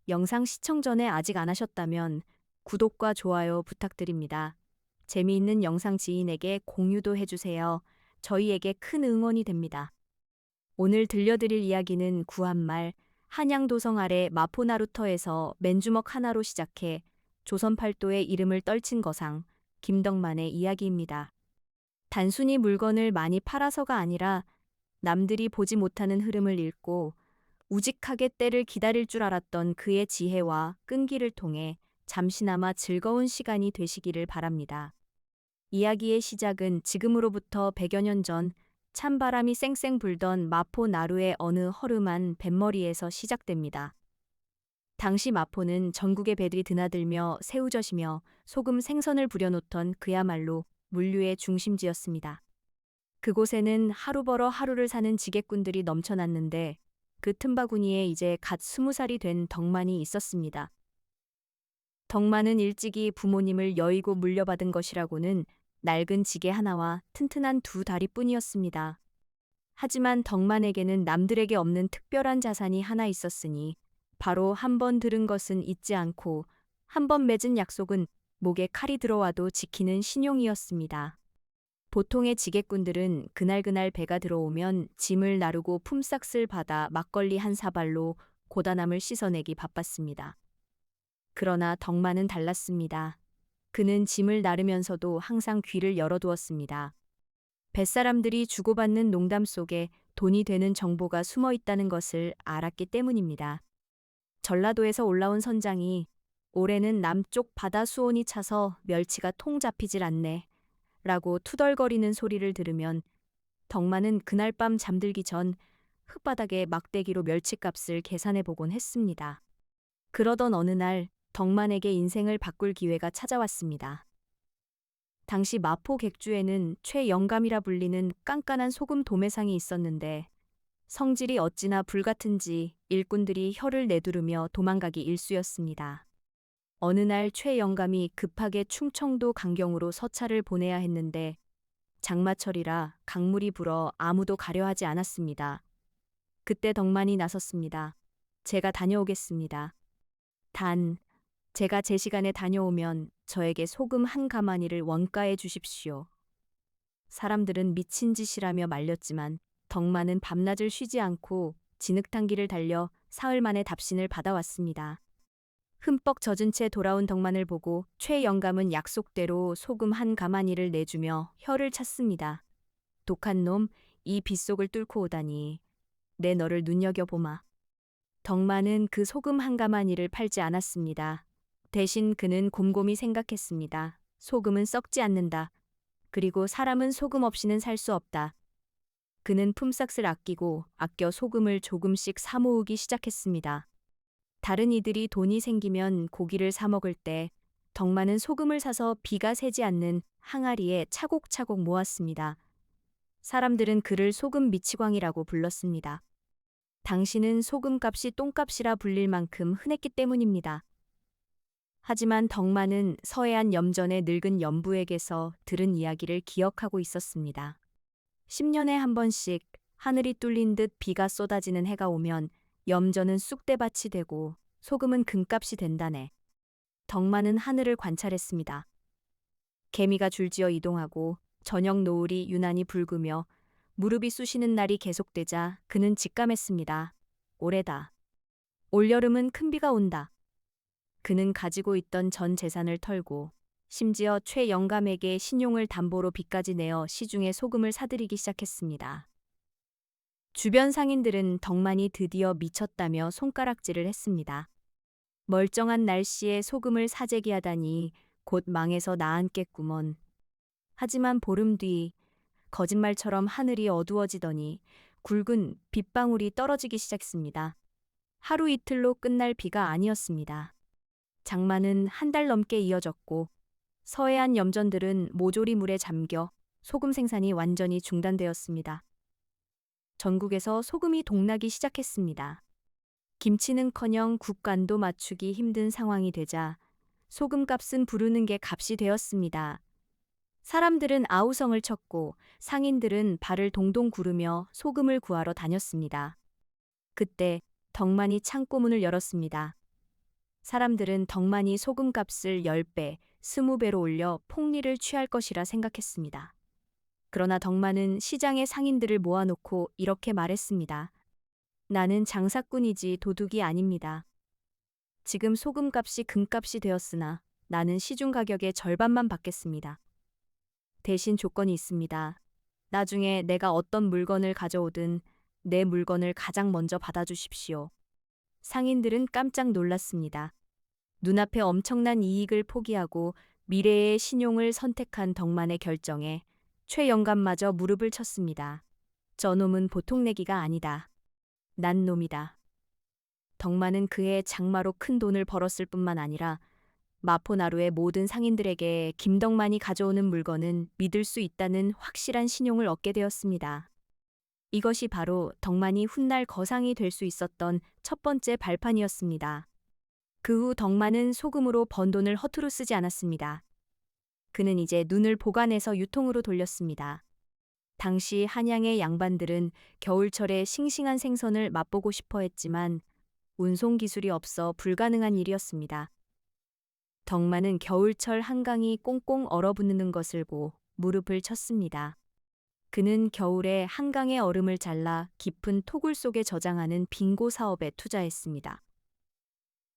영상 시청 전에 아직 안 하셨다면 구독과 좋아요 부탁드립니다. 재미있는 영상 지인에게 공유도 해주세요. 저희에게 큰 응원이 됩니다. 오늘 들려드릴 이야기는 구한말 한양도성 아래 마포나루터에서 맨주먹 하나로 시작해 조선 팔도의 이름을 떨친 거상 김덕만의 이야기입니다. 단순히 물건을 많이 팔아서가 아니라 남들이 보지 못하는 흐름을 읽고 우직하게 때를 기다릴 줄 알았던 그의 지혜와 끈기를 통해 잠시나마 즐거운 시간이 되시기를 바랍니다. 이야기의 시작은 지금으로부터 100여 년 전 찬바람이 쌩쌩 불던 마포 나루의 어느 허름한 뱃머리에서 시작됩니다. 당시 마포는 전국의 배들이 드나들며 새우젓이며 소금 생선을 부려놓던 그야말로 물류의 중심지였습니다. 그곳에는 하루 벌어 하루를 사는 지객꾼들이 넘쳐났는데 그 틈바구니에 이제 갓 20살이 된 덕만이 있었습니다. 덕만은 일찍이 부모님을 여의고 물려받은 것이라고는 낡은 지게 하나와 튼튼한 두 다리뿐이었습니다. 하지만 덕만에게는 남들에게 없는 특별한 자산이 하나 있었으니 바로 한 번 들은 것은 잊지 않고 한 번 맺은 약속은 목에 칼이 들어와도 지키는 신용이었습니다. 보통의 지객꾼들은 그날그날 배가 들어오면 짐을 나르고 품삯을 받아 막걸리 한 사발로 고단함을 씻어내기 바빴습니다. 그러나 덕만은 달랐습니다. 그는 짐을 나르면서도 항상 귀를 열어두었습니다. 뱃사람들이 주고받는 농담 속에 돈이 되는 정보가 숨어 있다는 것을 알았기 때문입니다. 전라도에서 올라온 선장이 올해는 남쪽 바다 수온이 차서 멸치가 통 잡히질 않네 라고 투덜거리는 소리를 들으면 덕만은 그날 밤 잠들기 전 흙바닥에 막대기로 멸치값을 계산해 보곤 했습니다. 그러던 어느 날 덕만에게 인생을 바꿀 기회가 찾아왔습니다. 당시 마포 객주에는 최영감이라 불리는 깐깐한 소금 도매상이 있었는데 성질이 어찌나 불같은지 일꾼들이 혀를 내두르며 도망가기 일쑤였습니다. 어느 날 최영감이 급하게 충청도 강경으로 서차를 보내야 했는데 장마철이라 강물이 불어 아무도 가려 하지 않았습니다. 그때 덕만이 나섰습니다. 제가 다녀오겠습니다. 단, 제가 제 시간에 다녀오면 저에게 소금 한 가마니를 원가해 주십시오. 사람들은 미친 짓이라며 말렸지만 덕만은 밤낮을 쉬지 않고 진흙탕길을 달려 사흘 만에 답신을 받아왔습니다. 흠뻑 젖은 채 돌아온 덕만을 보고 최영감은 약속대로 소금 한 가마니를 내주며 혀를 찼습니다. 독한 놈, 이 빗속을 뚫고 오다니. 내 너를 눈여겨보마. 덕만은 그 소금 한 가마니를 팔지 않았습니다. 대신 그는 곰곰이 생각했습니다. 소금은 썩지 않는다. 그리고 사람은 소금 없이는 살 수 없다. 그는 품삯을 아껴 소금을 조금씩 사 모으기 시작했습니다. 다른 이들이 돈이 생기면 고기를 사 먹을 때 덕만은 소금을 사서 비가 새지 않는 항아리에 차곡차곡 모았습니다. 사람들은 그를 소금 미치광이라고 불렀습니다. 당신은 소금값이 똥값이라 불릴 만큼 흔했기 때문입니다. 하지만 덕만은 서해안 염전의 늙은 연부에게서 들은 이야기를 기억하고 있었습니다. 10년에 한 번씩 하늘이 뚫린 듯 비가 쏟아지는 해가 오면 염전은 쑥대밭이 되고 소금은 금값이 된다네. 덕만은 하늘을 관찰했습니다. 개미가 줄지어 이동하고 저녁 노을이 유난히 붉으며 무릎이 쑤시는 날이 계속되자 그는 직감했습니다. 올해다. 올여름은 큰 비가 온다. 그는 가지고 있던 전 재산을 털고 심지어 최영감에게 신용을 담보로 빚까지 내어 시중에 소금을 사들이기 시작했습니다. 주변 상인들은 덕만이 드디어 미쳤다며 손가락질을 했습니다. 멀쩡한 날씨에 소금을 사재기하다니 곧 망해서 나앉겠구먼. 하지만 보름 뒤 거짓말처럼 하늘이 어두워지더니 굵은 빗방울이 떨어지기 시작했습니다. 하루 이틀로 끝날 비가 아니었습니다. 장마는 한 달 넘게 이어졌고 서해안 염전들은 모조리 물에 잠겨 소금 생산이 완전히 중단되었습니다. 전국에서 소금이 동나기 시작했습니다. 김치는커녕 국간도 맞추기 힘든 상황이 되자 소금값은 부르는 게 값이 되었습니다. 사람들은 아우성을 쳤고 상인들은 발을 동동 구르며 소금을 구하러 다녔습니다. 그때 덕만이 창고문을 열었습니다. 사람들은 덕만이 소금값을 10배, 20배로 올려 폭리를 취할 것이라 생각했습니다. 그러나 덕만은 시장의 상인들을 모아놓고 이렇게 말했습니다. 나는 장사꾼이지 도둑이 아닙니다. 지금 소금값이 금값이 되었으나 나는 시중 가격의 절반만 받겠습니다. 대신 조건이 있습니다. 나중에 내가 어떤 물건을 가져오든 내 물건을 가장 먼저 받아주십시오. 상인들은 깜짝 놀랐습니다. 눈앞에 엄청난 이익을 포기하고 미래의 신용을 선택한 덕만의 결정에 최 영감마저 무릎을 쳤습니다. 저놈은 보통 내기가 아니다. 난 놈이다. 덕만은 그해 장마로 큰 돈을 벌었을 뿐만 아니라 마포나루의 모든 상인들에게 김덕만이 가져오는 물건은 믿을 수 있다는 확실한 신용을 얻게 되었습니다. 이것이 바로 덕만이 훗날 거상이 될 수 있었던 첫 번째 발판이었습니다. 그 후 덕만은 소금으로 번 돈을 허투루 쓰지 않았습니다. 그는 이제 눈을 보관해서 유통으로 돌렸습니다. 당시 한양의 양반들은 겨울철에 싱싱한 생선을 맛보고 싶어 했지만 운송 기술이 없어 불가능한 일이었습니다. 덕만은 겨울철 한강이 꽁꽁 얼어붙는 것을 보고 무릎을 쳤습니다. 그는 겨울에 한강의 얼음을 잘라 깊은 토굴 속에 저장하는 빙고 사업에 투자했습니다.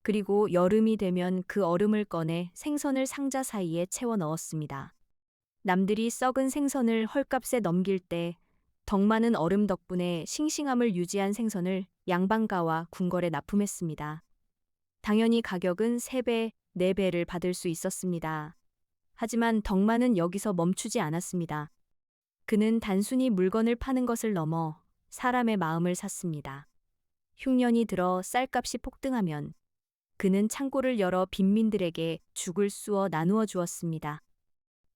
그리고 여름이 되면 그 얼음을 꺼내 생선을 상자 사이에 채워 넣었습니다. 남들이 썩은 생선을 헐값에 넘길 때 덕만은 얼음 덕분에 싱싱함을 유지한 생선을 양반가와 궁궐에 납품했습니다. 당연히 가격은 3배, 4배를 받을 수 있었습니다. 하지만 덕만은 여기서 멈추지 않았습니다. 그는 단순히 물건을 파는 것을 넘어 사람의 마음을 샀습니다. 흉년이 들어 쌀값이 폭등하면 그는 창고를 열어 빈민들에게 죽을 쑤어 나누어 주었습니다.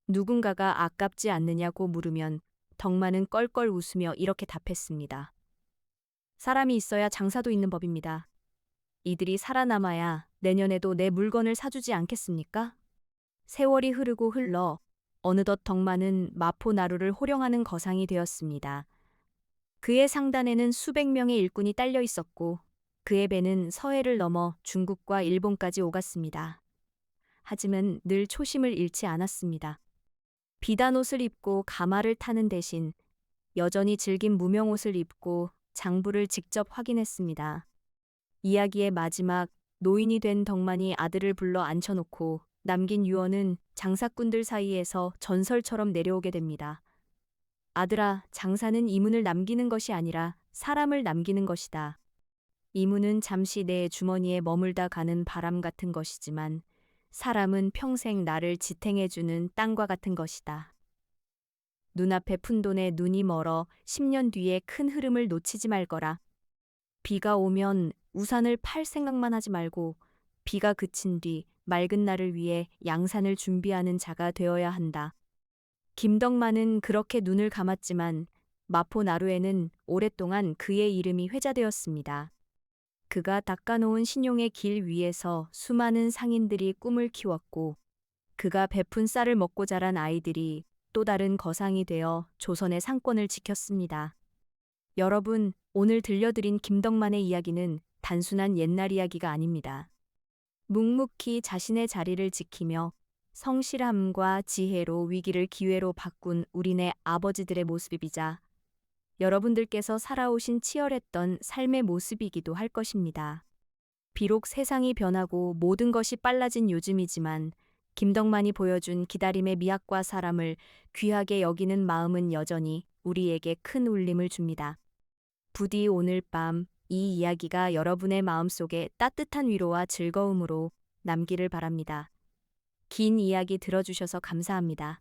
누군가가 아깝지 않느냐고 물으면 덕만은 껄껄 웃으며 이렇게 답했습니다. 사람이 있어야 장사도 있는 법입니다. 이들이 살아남아야 내년에도 내 물건을 사주지 않겠습니까? 세월이 흐르고 흘러 어느덧 덕만은 마포나루를 호령하는 거상이 되었습니다. 그의 상단에는 수백 명의 일꾼이 딸려 있었고 그의 배는 서해를 넘어 중국과 일본까지 오갔습니다. 하지만 늘 초심을 잃지 않았습니다. 비단 옷을 입고 가마를 타는 대신 여전히 질긴 무명옷을 입고 장부를 직접 확인했습니다. 이야기의 마지막, 노인이 된 덕만이 아들을 불러 앉혀놓고 남긴 유언은 장사꾼들 사이에서 전설처럼 내려오게 됩니다. 아들아, 장사는 이문을 남기는 것이 아니라 사람을 남기는 것이다. 이문은 잠시 내 주머니에 머물다 가는 바람 같은 것이지만 사람은 평생 나를 지탱해주는 땅과 같은 것이다. 눈앞에 푼돈에 눈이 멀어 10년 뒤에 큰 흐름을 놓치지 말거라. 비가 오면 우산을 팔 생각만 하지 말고 비가 그친 뒤 맑은 날을 위해 양산을 준비하는 자가 되어야 한다. 김덕만은 그렇게 눈을 감았지만 마포나루에는 오랫동안 그의 이름이 회자되었습니다. 그가 닦아놓은 신용의 길 위에서 수많은 상인들이 꿈을 키웠고 그가 베푼 쌀을 먹고 자란 아이들이 또 다른 거상이 되어 조선의 상권을 지켰습니다. 여러분, 오늘 들려드린 김덕만의 이야기는 단순한 옛날 이야기가 아닙니다. 묵묵히 자신의 자리를 지키며 성실함과 지혜로 위기를 기회로 바꾼 우리네 아버지들의 모습이자 여러분들께서 살아오신 치열했던 삶의 모습이기도 할 것입니다. 비록 세상이 변하고 모든 것이 빨라진 요즘이지만 김덕만이 보여준 기다림의 미학과 사람을 귀하게 여기는 마음은 여전히 우리에게 큰 울림을 줍니다. 부디 오늘 밤 이 이야기가 여러분의 마음속에 따뜻한 위로와 즐거움으로 남기를 바랍니다. 긴 이야기 들어주셔서 감사합니다.